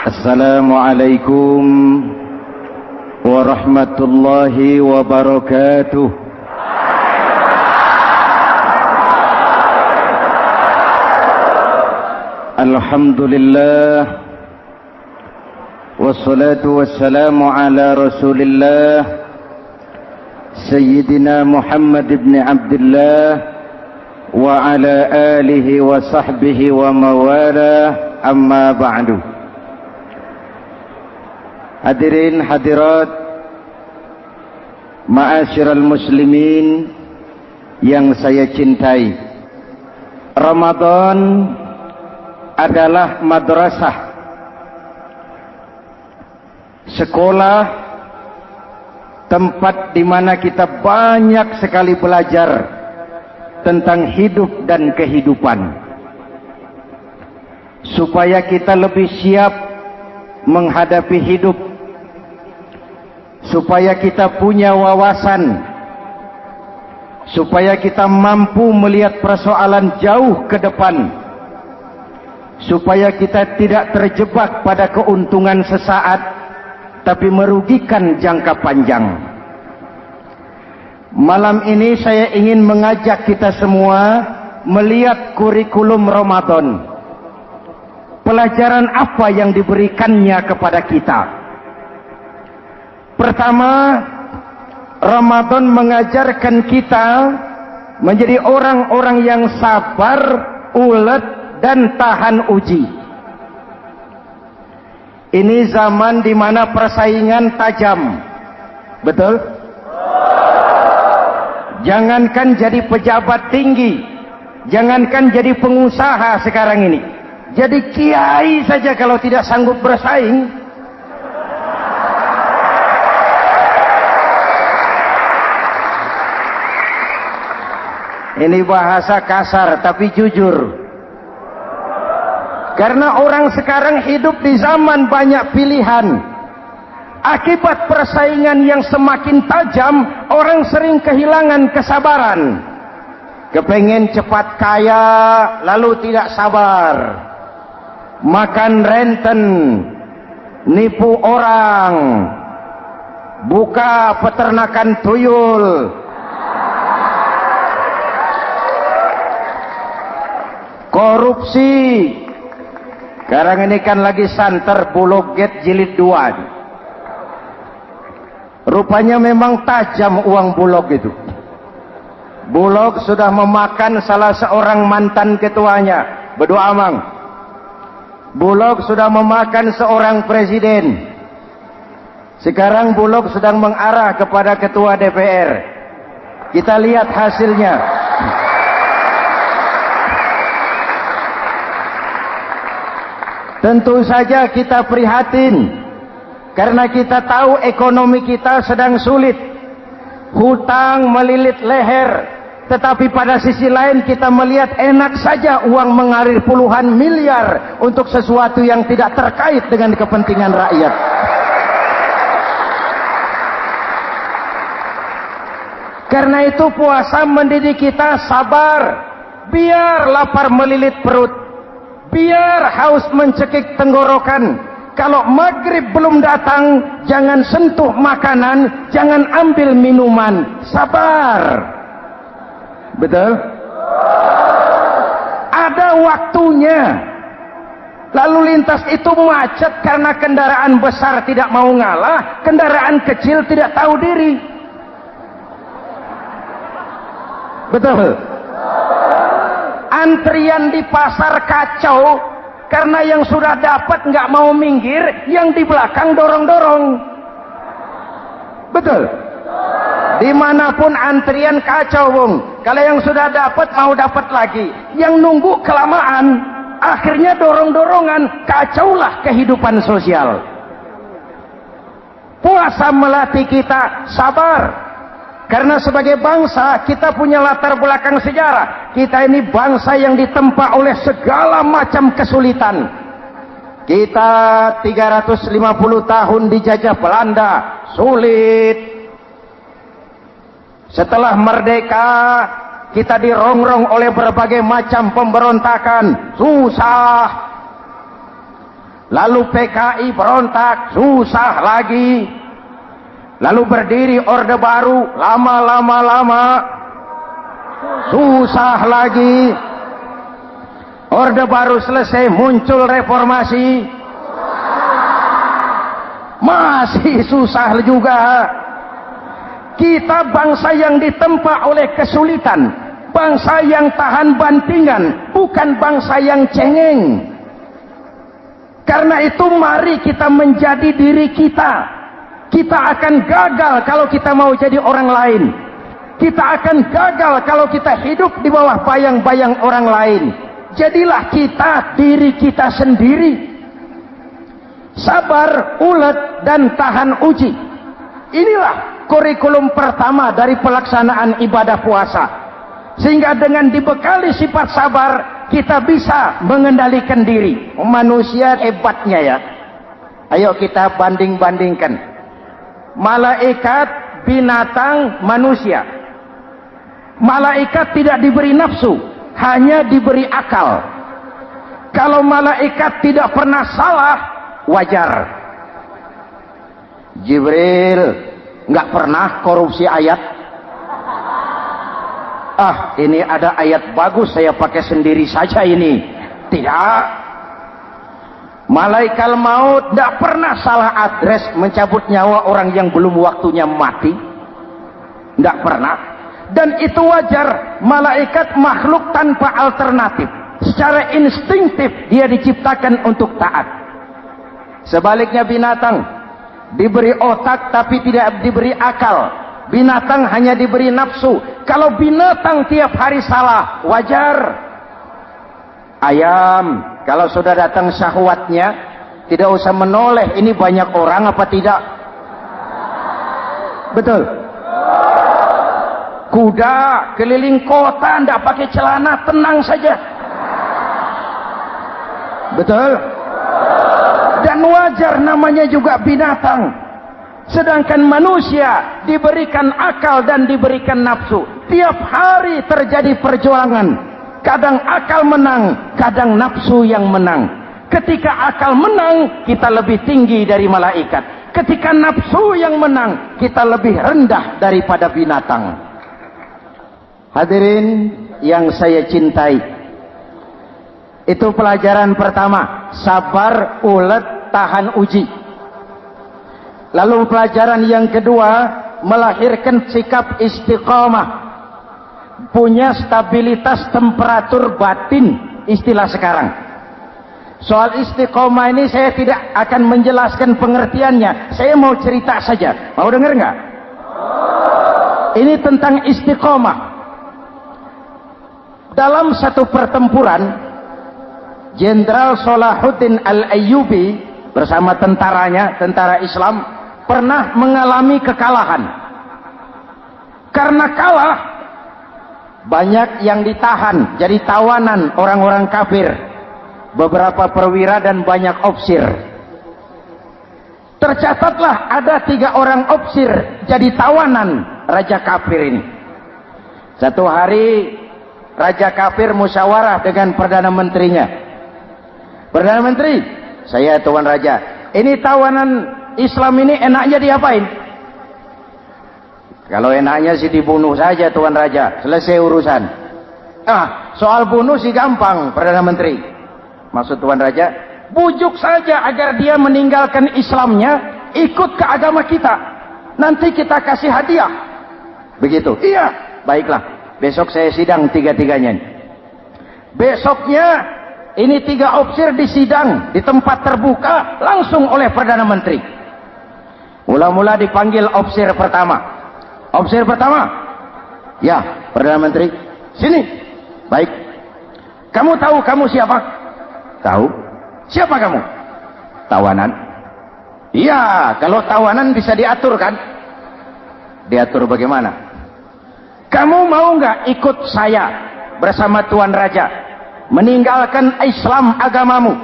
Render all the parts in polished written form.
Assalamualaikum warahmatullahi wabarakatuh. Alhamdulillah wassalatu wassalamu ala Rasulillah Sayyidina Muhammad ibn Abdullah wa ala alihi wa sahbihi wa mawalah, amma ba'du. Hadirin hadirat ma'asyiral muslimin yang saya cintai, Ramadan adalah madrasah, sekolah, tempat di mana kita banyak sekali belajar tentang hidup dan kehidupan, supaya kita lebih siap menghadapi hidup, supaya kita punya wawasan, supaya kita mampu melihat persoalan jauh ke depan, supaya kita tidak terjebak pada keuntungan sesaat tapi merugikan jangka panjang. Malam ini saya ingin mengajak kita semua melihat kurikulum Ramadan. Pelajaran apa yang diberikannya kepada kita? Pertama, Ramadan mengajarkan kita menjadi orang-orang yang sabar, ulet, dan tahan uji. Ini zaman di mana persaingan tajam. Betul? Jangankan jadi pejabat tinggi, jangankan jadi pengusaha sekarang ini, jadi kiai saja kalau tidak sanggup bersaing, ini bahasa kasar tapi jujur. Karena orang sekarang hidup di zaman banyak pilihan. Akibat persaingan yang semakin tajam, orang sering kehilangan kesabaran. Kepengen cepat kaya, lalu tidak sabar. Makan renten, nipu orang, buka peternakan tuyul, korupsi. Sekarang ini kan lagi santer Bulog Gate jilid 2. Rupanya memang tajam uang Bulog itu. Bulog sudah memakan salah seorang mantan ketuanya, berdoa amang. Bulog sudah memakan seorang presiden. Sekarang Bulog sedang mengarah kepada ketua DPR. Kita lihat hasilnya. Tentu saja kita prihatin, karena kita tahu ekonomi kita sedang sulit. Hutang melilit leher, tetapi pada sisi lain kita melihat enak saja uang mengalir puluhan miliar untuk sesuatu yang tidak terkait dengan kepentingan rakyat. Karena itu puasa mendidik kita sabar, biar lapar melilit perut, biar haus mencekik tenggorokan. Kalau maghrib belum datang, jangan sentuh makanan, jangan ambil minuman, sabar. Betul? Ada waktunya. Lalu lintas itu macet karena kendaraan besar tidak mau ngalah, kendaraan kecil tidak tahu diri. Betul? Antrian di pasar kacau karena yang sudah dapat nggak mau minggir, yang di belakang dorong-dorong. Betul? Dimanapun antrian kacau, Bung. Kalau yang sudah dapat mau dapat lagi, yang nunggu kelamaan, akhirnya dorong-dorongan, kacaulah kehidupan sosial. Puasa melatih kita sabar. Karena sebagai bangsa kita punya latar belakang sejarah. Kita ini bangsa yang ditempa oleh segala macam kesulitan. Kita 350 tahun dijajah Belanda, sulit. Setelah merdeka, kita dirongrong oleh berbagai macam pemberontakan, susah. Lalu PKI berontak, susah lagi. Lalu berdiri Orde Baru, lama-lama susah lagi. Orde Baru selesai, muncul reformasi, masih susah juga. Kita bangsa yang ditempa oleh kesulitan, bangsa yang tahan bantingan, bukan bangsa yang cengeng. Karena itu mari kita menjadi diri kita. Kita akan gagal kalau kita mau jadi orang lain. Kita akan gagal kalau kita hidup di bawah bayang-bayang orang lain. Jadilah kita diri kita sendiri. Sabar, ulet, dan tahan uji. Inilah kurikulum pertama dari pelaksanaan ibadah puasa. Sehingga dengan dibekali sifat sabar, kita bisa mengendalikan diri. Manusia hebatnya ya. Ayo kita banding-bandingkan. Malaikat, binatang, manusia. Malaikat tidak diberi nafsu, hanya diberi akal. Kalau malaikat tidak pernah salah, wajar. Jibril nggak pernah korupsi ayat. Ini ada ayat bagus, saya pakai sendiri saja ini. Tidak. Malaikat maut tidak pernah salah adres mencabut nyawa orang yang belum waktunya mati. Tidak pernah. Dan itu wajar. Malaikat makhluk tanpa alternatif. Secara instinktif dia diciptakan untuk taat. Sebaliknya binatang diberi otak tapi tidak diberi akal. Binatang hanya diberi nafsu. Kalau binatang tiap hari salah, wajar. Ayam, kalau sudah datang syahwatnya, tidak usah menoleh. Ini banyak orang apa tidak? Betul. Kuda keliling kota, tidak pakai celana, tenang saja. Betul. Dan wajar, namanya juga binatang. Sedangkan manusia diberikan akal dan diberikan nafsu. Tiap hari terjadi perjuangan. Kadang akal menang, kadang nafsu yang menang. Ketika akal menang, kita lebih tinggi dari malaikat. Ketika nafsu yang menang, kita lebih rendah daripada binatang. Hadirin yang saya cintai, itu pelajaran pertama, sabar, ulet, tahan uji. Lalu pelajaran yang kedua, melahirkan sikap istiqamah, punya stabilitas temperatur batin, istilah sekarang. Soal istiqamah ini saya tidak akan menjelaskan pengertiannya, saya mau cerita saja. Mau dengar nggak? Ini tentang istiqamah. Dalam satu pertempuran, Jenderal Salahuddin Al-Ayyubi bersama tentaranya, tentara Islam, pernah mengalami kekalahan. Karena kalah, banyak yang ditahan jadi tawanan orang-orang kafir, beberapa perwira dan banyak ofsir. Tercatatlah ada 3 orang ofsir jadi tawanan raja kafir ini. Satu hari raja kafir musyawarah dengan perdana menterinya. Perdana menteri, saya tuan raja, ini tawanan Islam ini enaknya diapain? Kalau enaknya sih dibunuh saja tuan raja, selesai urusan. Soal bunuh sih gampang, Perdana Menteri. Maksud tuan raja, bujuk saja agar dia meninggalkan Islamnya, ikut ke agama kita. Nanti kita kasih hadiah. Begitu. Iya, baiklah. Besok saya sidang 3-3-nya. Besoknya ini 3 ofsir disidang di tempat terbuka langsung oleh Perdana Menteri. Mula-mula dipanggil ofsir pertama. Ofsir pertama, ya Perdana Menteri, sini. Baik. Kamu tahu kamu siapa? Tahu. Siapa kamu? Tawanan. Iya, kalau tawanan bisa diatur kan? Diatur bagaimana? Kamu mau nggak ikut saya bersama Tuan Raja meninggalkan Islam agamamu,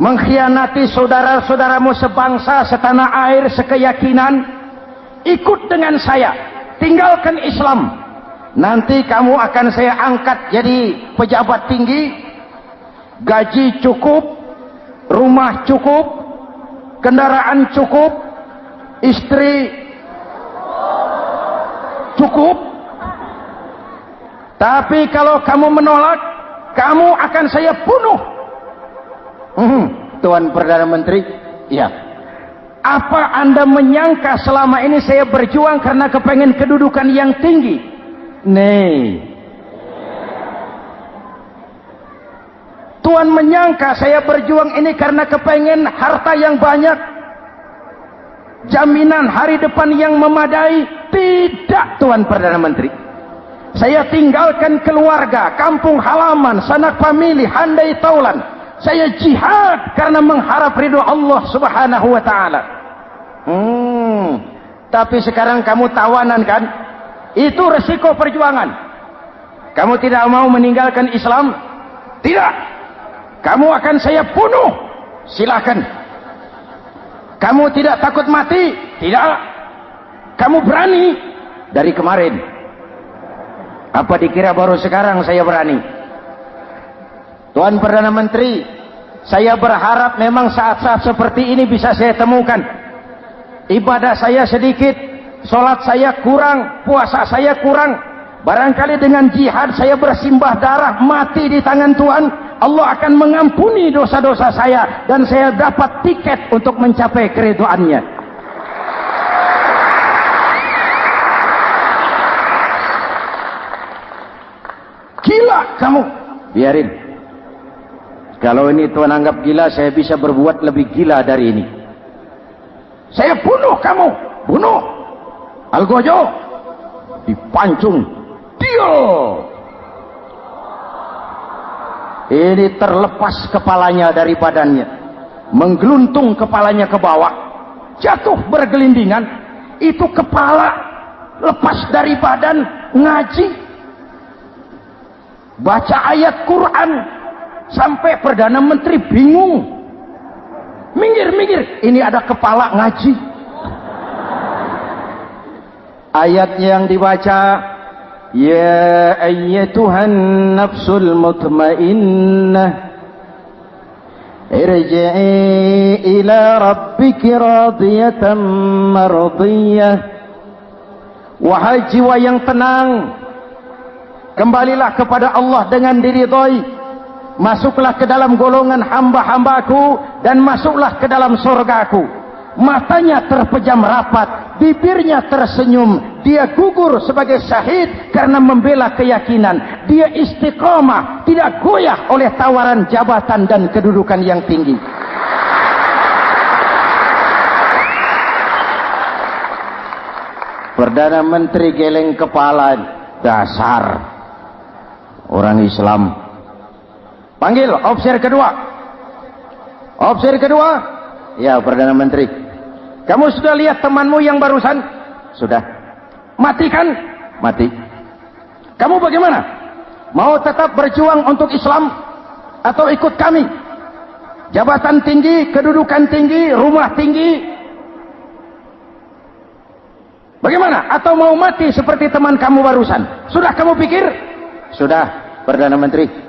mengkhianati saudara-saudaramu sebangsa, setanah air, sekeyakinan? Ikut dengan saya, tinggalkan Islam. Nanti kamu akan saya angkat jadi pejabat tinggi, gaji cukup, rumah cukup, kendaraan cukup, istri cukup. Tapi kalau kamu menolak, kamu akan saya bunuh. Tuan Perdana Menteri, ya. Apa Anda menyangka selama ini saya berjuang karena kepengen kedudukan yang tinggi? Nih. Tuan menyangka saya berjuang ini karena kepengen harta yang banyak, jaminan hari depan yang memadai? Tidak, Tuan Perdana Menteri. Saya tinggalkan keluarga, kampung halaman, sanak famili, handai taulan. Saya jihad karena mengharap ridho Allah Subhanahu wa ta'ala. Tapi sekarang kamu tawanan kan? Itu resiko perjuangan. Kamu tidak mau meninggalkan Islam? Tidak. Kamu akan saya bunuh. Silakan. Kamu tidak takut mati? Tidak. Kamu berani? Dari kemarin. Apa dikira baru sekarang saya berani? Tuan Perdana Menteri, saya berharap memang saat-saat seperti ini bisa saya temukan. Ibadah saya sedikit, sholat saya kurang, puasa saya kurang. Barangkali dengan jihad saya bersimbah darah, mati di tangan Tuhan, Allah akan mengampuni dosa-dosa saya dan saya dapat tiket untuk mencapai keridhaannya. Gila kamu, biarin. Kalau ini Tuan anggap gila, saya bisa berbuat lebih gila dari ini. Saya bunuh kamu, bunuh. Algojo dipancung, dia. Ini terlepas kepalanya dari badannya, menggeluntung kepalanya ke bawah, jatuh bergelindingan. Itu kepala lepas dari badan, ngaji, baca ayat Quran, sampai Perdana Menteri bingung. Minggir, ini ada kepala ngaji. Ayatnya yang dibaca, ya ayyatuhan nafsul mutmainnah irji'i ila rabbiki radiyatan mardiyah. Wahai jiwa yang tenang, kembalilah kepada Allah dengan diridhoi. Masuklah ke dalam golongan hamba-hambaku dan masuklah ke dalam surgaku. Matanya terpejam rapat, bibirnya tersenyum. Dia gugur sebagai syahid karena membela keyakinan. Dia istiqamah, tidak goyah oleh tawaran jabatan dan kedudukan yang tinggi. Perdana Menteri geleng kepala, dasar orang Islam. Panggil officer kedua. Officer kedua. Ya, Perdana Menteri. Kamu sudah lihat temanmu yang barusan? Sudah. Mati kan? Mati. Kamu bagaimana? Mau tetap berjuang untuk Islam atau ikut kami? Jabatan tinggi, kedudukan tinggi, rumah tinggi. Bagaimana? Atau mau mati seperti teman kamu barusan? Sudah kamu pikir? Sudah, Perdana Menteri.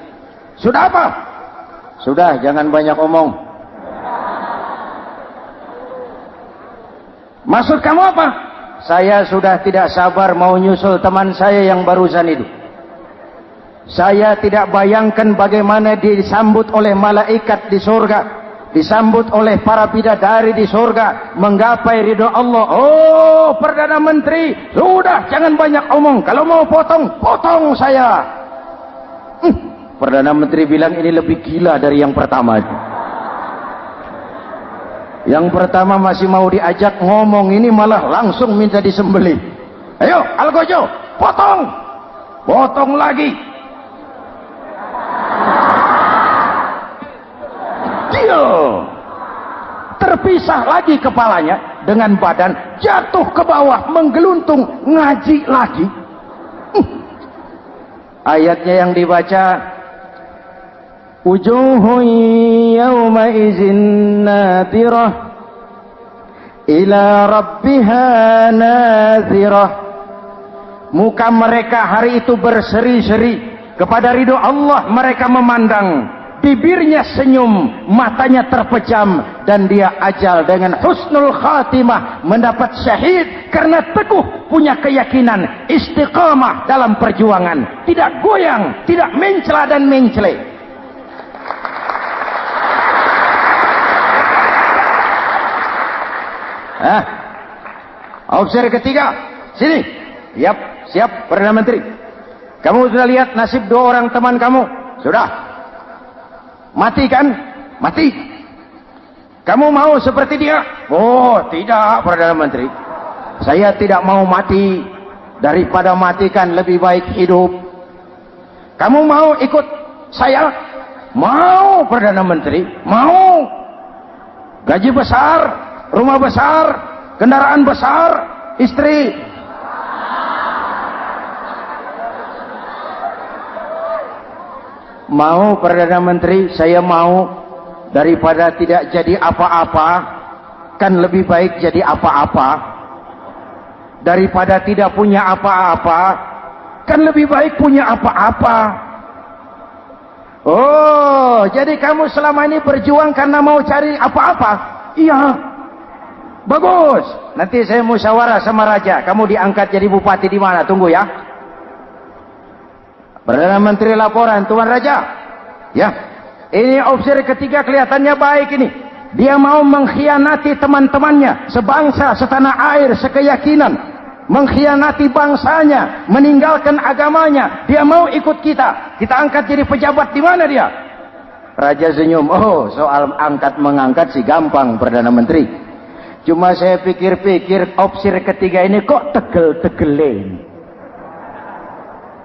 Sudah apa? Sudah, jangan banyak omong. Maksud kamu apa? Saya sudah tidak sabar mau nyusul teman saya yang barusan itu. Saya tidak bayangkan bagaimana dia disambut oleh malaikat di surga, disambut oleh para bidadari di surga, menggapai ridho Allah. Oh, Perdana Menteri, sudah jangan banyak omong. Kalau mau potong, potong saya. Perdana Menteri bilang ini lebih gila dari yang pertama. Yang pertama masih mau diajak ngomong, ini malah langsung minta disembelih. Ayo, Algojo, potong. Potong lagi. Dia terpisah lagi kepalanya dengan badan, jatuh ke bawah, menggeluntung, ngaji lagi. Ayatnya yang dibaca, wujuhun yawma izin nadirah ila rabbiha nazirah. Muka mereka hari itu berseri-seri kepada ridho Allah. Mereka memandang bibirnya senyum, matanya terpejam, dan dia ajal dengan husnul khatimah, mendapat syahid karena teguh punya keyakinan, istiqamah dalam perjuangan, tidak goyang, tidak mencela dan mencele. Opsi ketiga, sini. Siap, Perdana Menteri. Kamu sudah lihat nasib 2 orang teman kamu? Sudah. Mati kan? Mati. Kamu mau seperti dia? Oh, tidak, Perdana Menteri. Saya tidak mau mati. Daripada matikan lebih baik hidup. Kamu mau ikut saya? Mau, Perdana Menteri. Mau. Gaji besar, rumah besar, kendaraan besar, istri. Mau, Perdana Menteri, saya mau. Daripada tidak jadi apa-apa, kan lebih baik jadi apa-apa. Daripada tidak punya apa-apa, kan lebih baik punya apa-apa. Oh, jadi kamu selama ini berjuang karena mau cari apa-apa? Iya. Bagus. Nanti saya musyawarah sama Raja. Kamu diangkat jadi bupati di mana? Tunggu ya. Perdana Menteri laporan, Tuan Raja. Ya, ini opsi ketiga kelihatannya baik ini. Dia mau mengkhianati teman-temannya, sebangsa, setanah air, sekeyakinan. Mengkhianati bangsanya, meninggalkan agamanya. Dia mau ikut kita. Kita angkat jadi pejabat di mana dia? Raja senyum. Oh, soal angkat mengangkat sih gampang, Perdana Menteri. Cuma saya pikir-pikir opsi ketiga ini kok tegel-tegelin.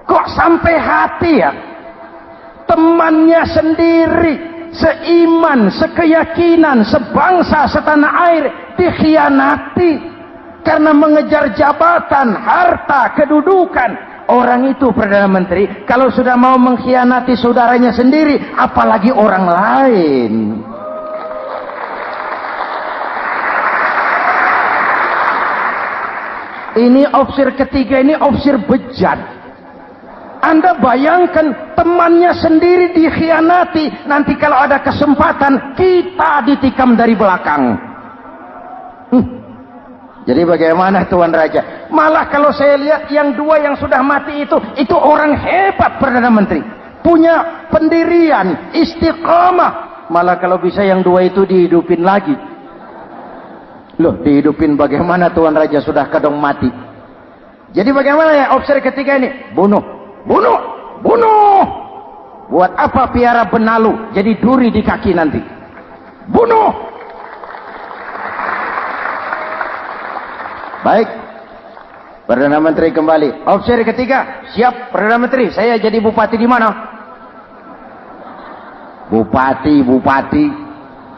Kok sampai hati ya? Temannya sendiri, seiman, sekeyakinan, sebangsa, setanah air dikhianati karena mengejar jabatan, harta, kedudukan. Orang itu, Perdana Menteri, kalau sudah mau mengkhianati saudaranya sendiri, apalagi orang lain. Ini opsi ketiga, ini opsi bejat. Anda bayangkan temannya sendiri dikhianati. Nanti kalau ada kesempatan, kita ditikam dari belakang. Jadi bagaimana Tuan Raja? Malah kalau saya lihat yang 2 yang sudah mati itu orang hebat, Perdana Menteri. Punya pendirian, istiqamah. Malah kalau bisa yang 2 itu dihidupin lagi. Loh, dihidupin bagaimana Tuan Raja sudah kadang mati? Jadi bagaimana ya opsi ketiga ini? Bunuh. Buat apa piara benalu jadi duri di kaki nanti? Bunuh. Baik, Perdana Menteri kembali. Opsi ketiga, siap Perdana Menteri. Saya jadi bupati di mana? Bupati.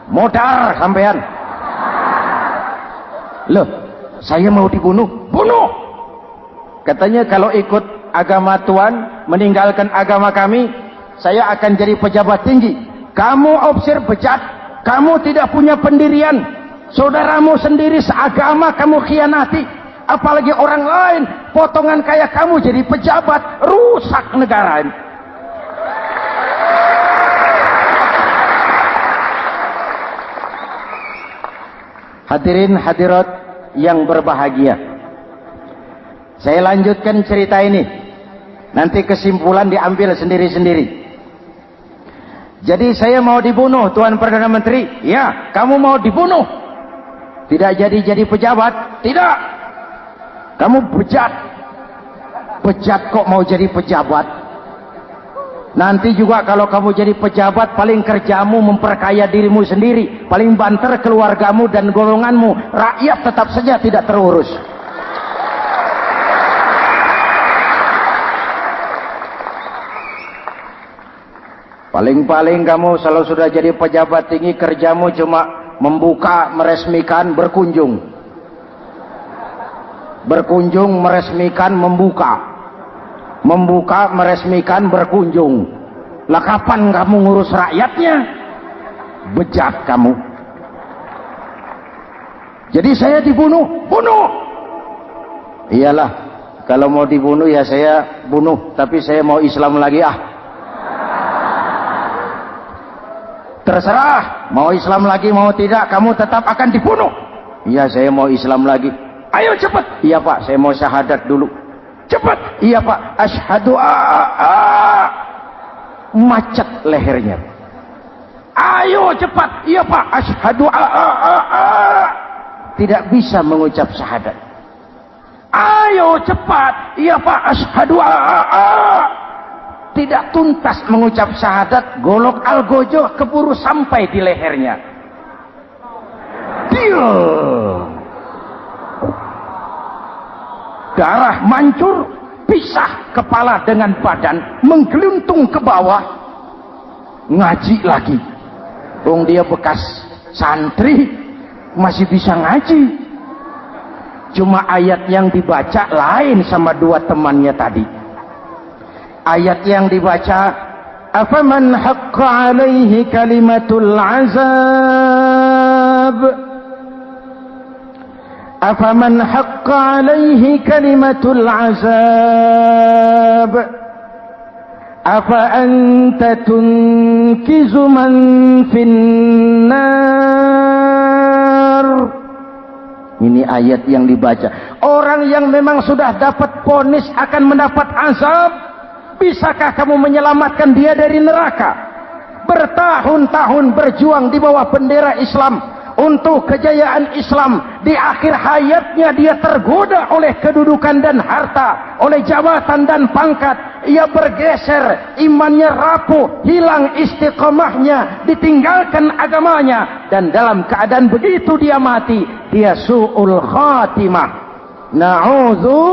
Modar sampean. Loh, saya mau dibunuh. Bunuh. Katanya kalau ikut agama Tuan, meninggalkan agama kami, saya akan jadi pejabat tinggi. Kamu opsi bejat, kamu tidak punya pendirian. Saudaramu sendiri seagama kamu khianati, apalagi orang lain. Potongan kayak kamu jadi pejabat, rusak negara ini. Hadirin hadirat yang berbahagia, saya lanjutkan cerita ini. Nanti kesimpulan diambil sendiri-sendiri. Jadi saya mau dibunuh, Tuan Perdana Menteri. Ya, kamu mau dibunuh. Tidak jadi pejabat. Tidak. Kamu bejat. Bejat kok mau jadi pejabat. Nanti juga kalau kamu jadi pejabat, paling kerjamu memperkaya dirimu sendiri. Paling banter keluargamu dan golonganmu. Rakyat tetap saja tidak terurus. Paling-paling kamu kalau sudah jadi pejabat tinggi, kerjamu cuma membuka, meresmikan, berkunjung. Berkunjung, meresmikan, membuka. Membuka, meresmikan, berkunjung. Lah kapan kamu ngurus rakyatnya? Bejat kamu. Jadi saya dibunuh. Bunuh. Iyalah, kalau mau dibunuh ya saya bunuh. Tapi saya mau Islam lagi ah. Terserah, mau Islam lagi mau tidak, kamu tetap akan dibunuh. Iya, saya mau Islam lagi. Ayo cepat. Iya Pak, saya mau syahadat dulu. Cepat. Iya Pak, asyhadu macet lehernya. Ayo cepat. Iya Pak, asyhadu tidak bisa mengucap syahadat. Ayo cepat. Iya Pak, asyhadu tidak tuntas mengucap syahadat, golok algojo keburu sampai di lehernya. Diam. Darah mancur, pisah kepala dengan badan, menggeluntung ke bawah. Ngaji lagi. Dia bekas santri, masih bisa ngaji. Cuma ayat yang dibaca lain sama dua temannya tadi. Ayat yang dibaca, afaman haqqa alaihi kalimatul azab, afaman haqqa alaihi kalimatul azab, afa anta tunkizu man finnar. Ini ayat yang dibaca. Orang yang memang sudah dapat vonis akan mendapat azab, bisakah kamu menyelamatkan dia dari neraka? Bertahun-tahun berjuang di bawah bendera Islam untuk kejayaan Islam. Di akhir hayatnya dia tergoda oleh kedudukan dan harta, oleh jabatan dan pangkat. Ia bergeser, imannya rapuh, hilang istiqomahnya, ditinggalkan agamanya, dan dalam keadaan begitu dia mati, dia su'ul khatimah. Na'udzu.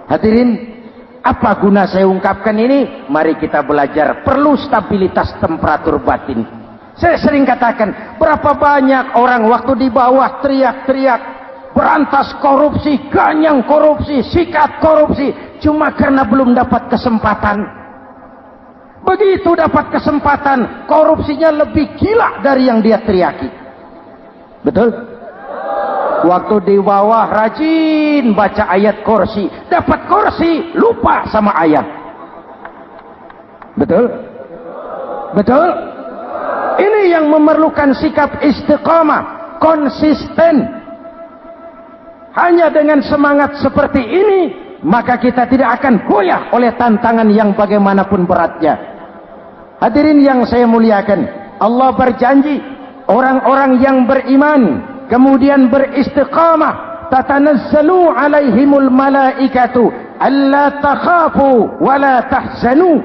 Hadirin, apa guna saya ungkapkan ini? Mari kita belajar. Perlu stabilitas temperatur batin. Saya sering katakan, berapa banyak orang waktu di bawah teriak-teriak, berantas korupsi, ganyang korupsi, sikat korupsi, cuma karena belum dapat kesempatan. Begitu dapat kesempatan, korupsinya lebih gila dari yang dia teriaki. Betul? Waktu di bawah rajin baca ayat kursi, dapat kursi, lupa sama ayat. Betul? Betul? Ini yang memerlukan sikap istiqamah, konsisten. Hanya dengan semangat seperti ini, maka kita tidak akan goyah oleh tantangan yang bagaimanapun beratnya. Hadirin yang saya muliakan, Allah berjanji, orang-orang yang beriman kemudian beristiqamah, tatanazzalu alaihimul malaikatu alla takhafu wa la tahzanu,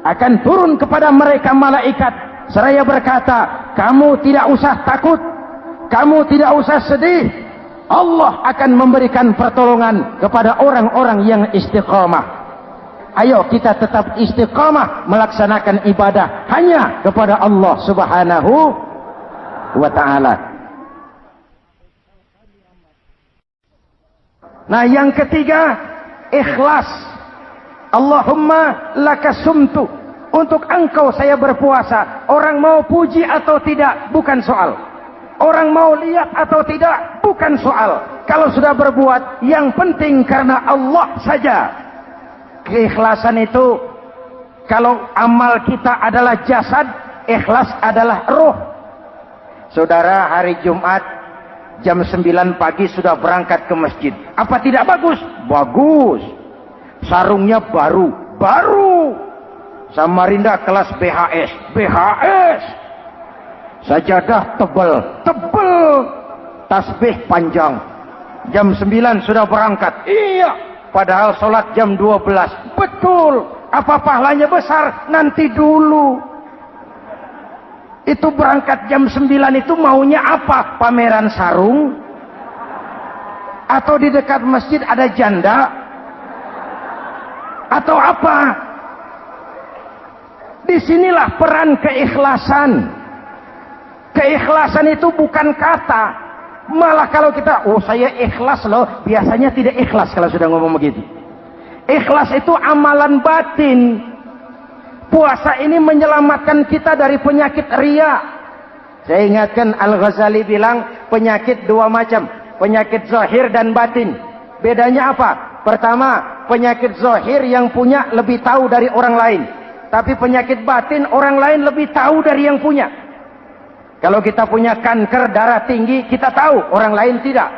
akan turun kepada mereka malaikat seraya berkata, kamu tidak usah takut, kamu tidak usah sedih, Allah akan memberikan pertolongan kepada orang-orang yang istiqamah. Ayo kita tetap istiqamah melaksanakan ibadah hanya kepada Allah Subhanahu wa ta'ala. Nah, yang ketiga, ikhlas. Allahumma laka sumtu, untuk engkau saya berpuasa. Orang mau puji atau tidak bukan soal, orang mau lihat atau tidak bukan soal. Kalau sudah berbuat, yang penting karena Allah saja. Keikhlasan itu, kalau amal kita adalah jasad, ikhlas adalah roh. Saudara, hari Jumat jam 9 pagi sudah berangkat ke masjid. Apa tidak bagus? Bagus. Sarungnya baru. Samarinda kelas BHS. Sajadah tebal. Tasbih panjang. Jam 9 sudah berangkat. Iya, padahal sholat jam 12. Betul. Apa pahalanya besar? Nanti dulu. Itu berangkat jam 9 itu maunya apa? Pameran sarung? Atau di dekat masjid ada janda? Atau apa? Disinilah peran keikhlasan. Keikhlasan itu bukan kata. Malah kalau kita, saya ikhlas loh, biasanya tidak ikhlas kalau sudah ngomong begitu. Ikhlas itu amalan batin. Puasa ini menyelamatkan kita dari penyakit riya. Saya ingatkan Al-Ghazali bilang penyakit dua macam, penyakit zahir dan batin. Bedanya apa? Pertama, penyakit zahir yang punya lebih tahu dari orang lain. Tapi penyakit batin orang lain lebih tahu dari yang punya. Kalau kita punya kanker darah tinggi, kita tahu, orang lain tidak.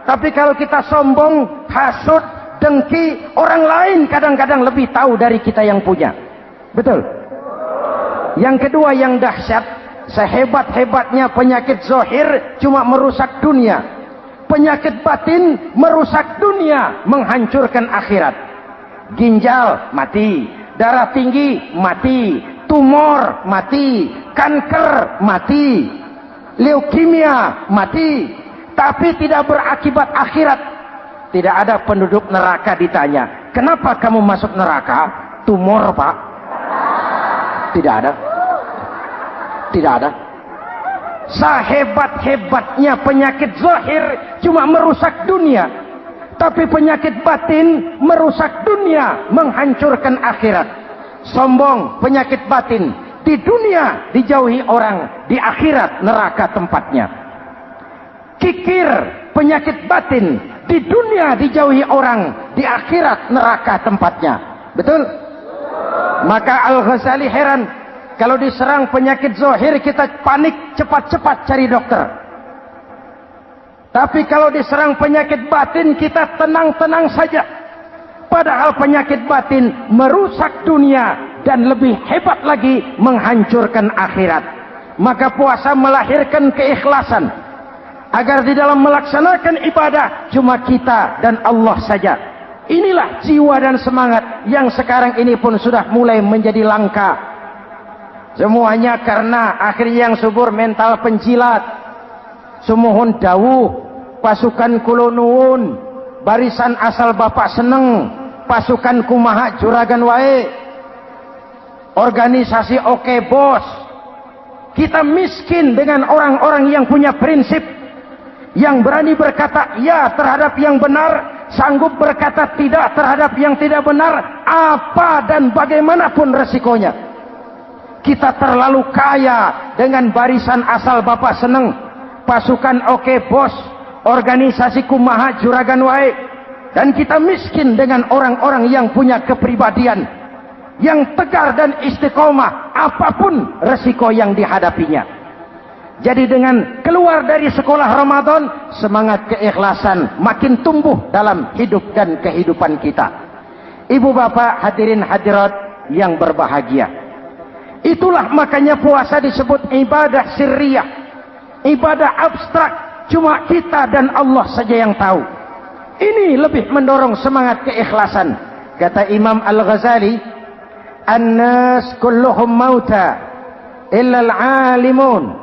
Tapi kalau kita sombong, hasud, dengki, orang lain kadang-kadang lebih tahu dari kita yang punya. Betul? Yang kedua yang dahsyat, sehebat-hebatnya penyakit zahir cuma merusak dunia. Penyakit batin merusak dunia, menghancurkan akhirat. Ginjal mati, darah tinggi mati, tumor mati, kanker mati, leukemia mati, tapi tidak berakibat akhirat. Tidak ada penduduk neraka ditanya, kenapa kamu masuk neraka? Tumor, Pak. Tidak ada. Tidak ada. Sehebat-hebatnya penyakit zahir cuma merusak dunia, tapi penyakit batin merusak dunia, menghancurkan akhirat. Sombong, penyakit batin, di dunia dijauhi orang, di akhirat neraka tempatnya. Kikir, penyakit batin, di dunia dijauhi orang, di akhirat neraka tempatnya. Betul? Maka Al-Ghazali heran, kalau diserang penyakit zahir kita panik, cepat-cepat cari dokter. Tapi kalau diserang penyakit batin kita tenang-tenang saja. Padahal penyakit batin merusak dunia dan lebih hebat lagi menghancurkan akhirat. Maka puasa melahirkan keikhlasan, agar di dalam melaksanakan ibadah cuma kita dan Allah saja. Inilah jiwa dan semangat yang sekarang ini pun sudah mulai menjadi langka. Semuanya karena akhirnya yang subur mental penjilat. Sumuhun dawuh, pasukan kulonuun, barisan asal bapak seneng, pasukan kumaha juragan wae, organisasi oke bos. Kita miskin dengan orang-orang yang punya prinsip, yang berani berkata ya terhadap yang benar, sanggup berkata tidak terhadap yang tidak benar, apa dan bagaimanapun resikonya. Kita terlalu kaya dengan barisan asal bapak seneng, pasukan oke bos, organisasi kumaha juragan wae, dan kita miskin dengan orang-orang yang punya kepribadian, yang tegar dan istiqomah apapun resiko yang dihadapinya. Jadi dengan keluar dari sekolah Ramadan, semangat keikhlasan makin tumbuh dalam hidup dan kehidupan kita. Ibu bapak hadirin hadirat yang berbahagia, itulah makanya puasa disebut ibadah sirriyah, ibadah abstrak, cuma kita dan Allah saja yang tahu. Ini lebih mendorong semangat keikhlasan. Kata Imam Al-Ghazali, "An-nas kulluhum mauta illa al-alimun,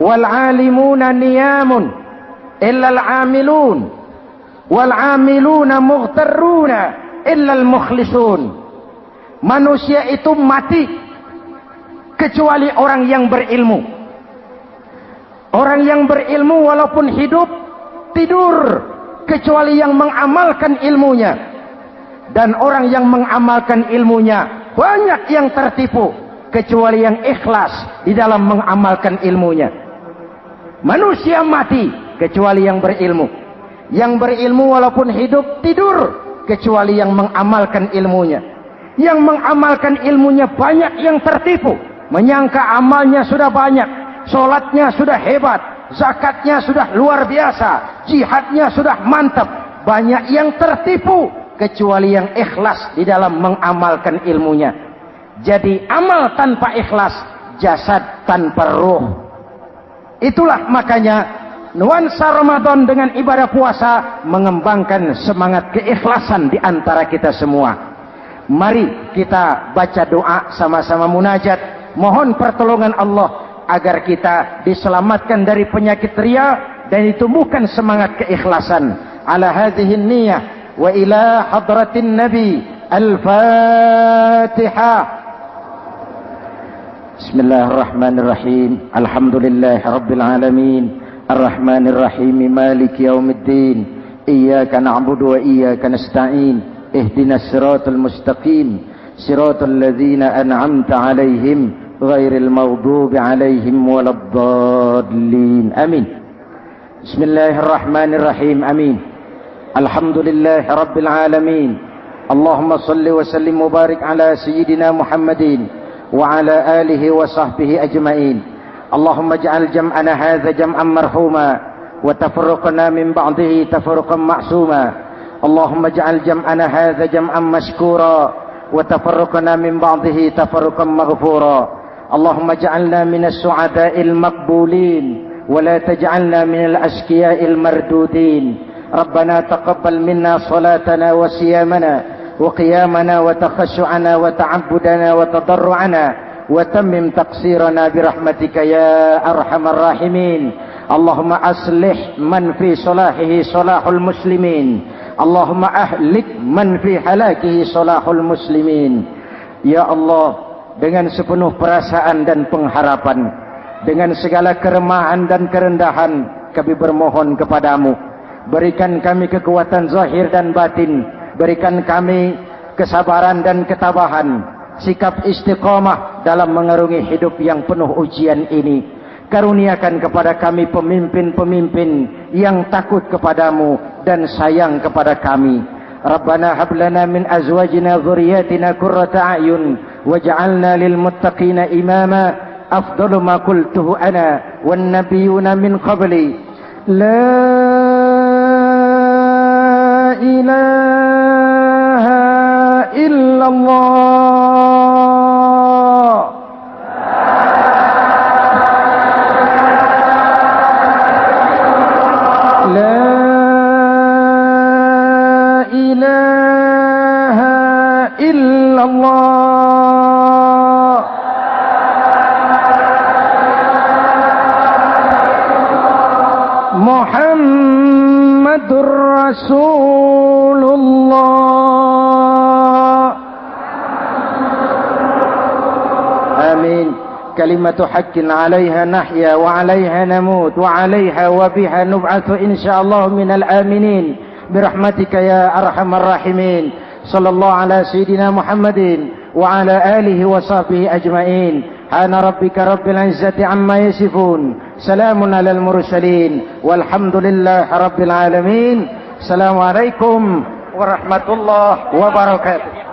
wal-alimuna niyamun illa al-amilun, wal-amiluna mughtarruna illa al-mukhlisun." Manusia itu mati kecuali orang yang berilmu. Orang yang berilmu walaupun hidup tidur kecuali yang mengamalkan ilmunya. Dan orang yang mengamalkan ilmunya banyak yang tertipu kecuali yang ikhlas di dalam mengamalkan ilmunya. Manusia mati kecuali yang berilmu. Yang berilmu walaupun hidup tidur kecuali yang mengamalkan ilmunya. Yang mengamalkan ilmunya banyak yang tertipu, menyangka amalnya sudah banyak, sholatnya sudah hebat, zakatnya sudah luar biasa, jihadnya sudah mantap. Banyak yang tertipu kecuali yang ikhlas di dalam mengamalkan ilmunya. Jadi amal tanpa ikhlas, jasad tanpa ruh. Itulah makanya nuansa Ramadan dengan ibadah puasa mengembangkan semangat keikhlasan di antara kita semua. Mari kita baca doa sama-sama munajat, mohon pertolongan Allah agar kita diselamatkan dari penyakit riya dan ditumbuhkan semangat keikhlasan. Ala hadhihi niyyah wa ila hadratin nabi. Al-Fatihah. Bismillahirrahmanirrahim. Alhamdulillahi rabbil alamin. Ar-Rahmanirrahim. Maliki yaumiddin. Iyyaka na'budu wa iyyaka nasta'in. Ihdinas siratal mustaqim. Siratal ladzina an'amta 'alaihim ghairil maghdubi 'alaihim waladdallin. Amin. Bismillahirrahmanirrahim. Amin. Alhamdulillahi rabbil alamin. اللهم صل وسلم وبارك على سيدنا محمد وعلى آله وصحبه أجمعين. اللهم اجعل جمعنا هذا جمعا مرحوما وتفرقنا من بعضه تفرقا معصوما. اللهم اجعل جمعنا هذا جمعا مشكورا وتفرقنا من بعضه تفرقا مغفورا. اللهم اجعلنا من السعداء المقبولين ولا تجعلنا من الأشقياء المردودين. ربنا تقبل منا صلاتنا وصيامنا وقيامنا وتخشعنا وتعبدنا وتضرعنا وتمم تقصيرنا برحمتك يا أرحم الراحمين. اللهم أصلح من في صلاحه صلاح المسلمين. اللهم أهلك من في هلاكه صلاح المسلمين. Ya Allah, dengan sepenuh perasaan dan pengharapan, dengan segala keremahan dan kerendahan, kami bermohon kepadamu, berikan kami kekuatan zahir dan batin, berikan kami kesabaran dan ketabahan, sikap istiqamah dalam mengarungi hidup yang penuh ujian ini. Karuniakan kepada kami pemimpin-pemimpin yang takut kepadamu dan sayang kepada kami. Rabbana hab lana min azwajina dhurriyyatina qurrata a'yun waj'alna lil muttaqina imama. Afdalu ma qultuhu ana wan nabiyyuna min qabli. La ilaha illallah. La ilaha illallah. Muhammadur Rasulullah. Amin. كلمة حق عليها نحيا وعليها نموت وعليها وبها نبعث إن شاء الله من الآمنين برحمتك يا أرحم الراحمين. صلى الله على سيدنا محمد وعلى آله وصحبه أجمعين. سبحان ربك رب العزة عما يصفون. سلام على المرسلين والحمد لله رب العالمين. السلام عليكم ورحمة الله وبركاته.